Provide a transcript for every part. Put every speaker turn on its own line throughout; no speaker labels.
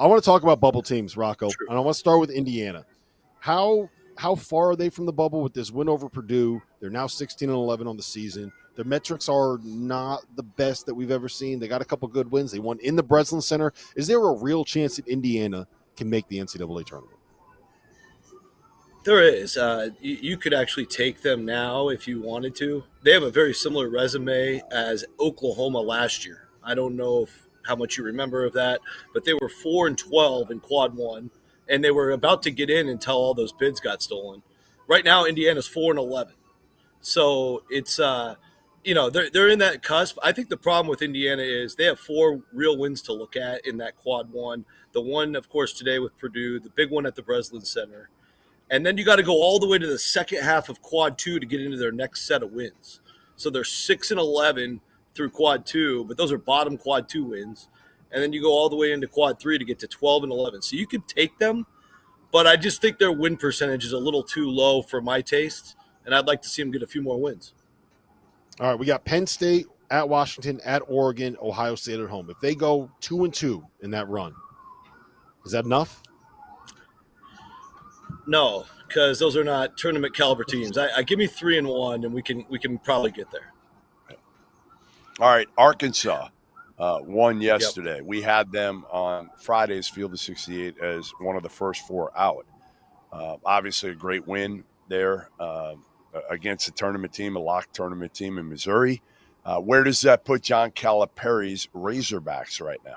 I want to talk about bubble teams, Rocco,
True.
and I want to start with Indiana. How far are they from the bubble with this win over Purdue? They're now 16-11 on the season. Their metrics are not the best that we've ever seen. They got a couple good wins. They won in the Breslin Center. Is there a real chance that Indiana can make the NCAA tournament?
There is. You could actually take them now if you wanted to. They have a very similar resume as Oklahoma last year. I don't know how much you remember of that, but they were 4-12 in Quad 1, and they were about to get in until all those bids got stolen. Right now, Indiana's 4-11. So it's they're in that cusp. I think the problem with Indiana is they have 4 real wins to look at in that Quad 1. The one, of course, today with Purdue, the big one at the Breslin Center. And then you got to go all the way to the second half of Quad 2 to get into their next set of wins. So they're 6-11 through Quad 2, but those are bottom Quad 2 wins. And then you go all the way into Quad 3 to get to 12-11. So you could take them, but I just think their win percentage is a little too low for my taste, and I'd like to see them get a few more wins.
All right, we got Penn State at Washington, at Oregon, Ohio State at home. If they go 2-2 in that run, is that enough?
No, because those are not tournament caliber teams. I give me 3-1, and we can probably get there.
All right, Arkansas won yesterday. Yep. We had them on Friday's Field of 68 as one of the first 4 out. Obviously, a great win there against a tournament team, a locked tournament team in Missouri. Where does that put John Calipari's Razorbacks right now?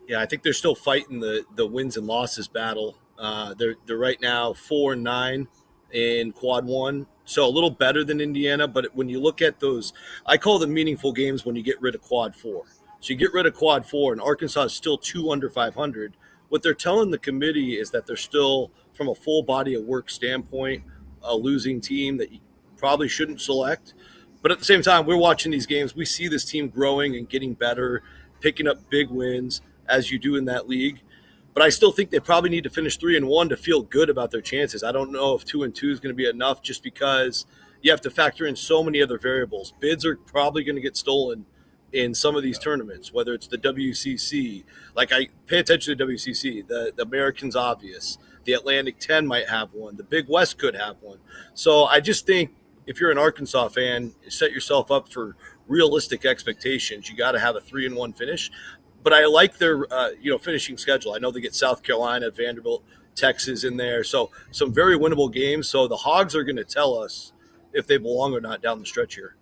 Yeah, I think they're still fighting the wins and losses battle. They're right now 4-9 in Quad 1, so a little better than Indiana. But when you look at those, I call them meaningful games when you get rid of Quad 4. So you get rid of Quad 4, and Arkansas is still 2 under 500. What they're telling the committee is that they're still, from a full body of work standpoint, a losing team that you probably shouldn't select. But at the same time, we're watching these games. We see this team growing and getting better, picking up big wins, as you do in that league. But I still think they probably need to finish 3-1 to feel good about their chances. I don't know if 2-2 is going to be enough, just because you have to factor in so many other variables. Bids are probably going to get stolen in some of these tournaments, whether it's the WCC. Like, I pay attention to WCC. The American's obvious. The Atlantic 10 might have one. The Big West could have one. So I just think if you're an Arkansas fan, set yourself up for realistic expectations. You got to have a 3-1 finish. But I like their finishing schedule. I know they get South Carolina, Vanderbilt, Texas in there. So some very winnable games. So the Hogs are going to tell us if they belong or not down the stretch here.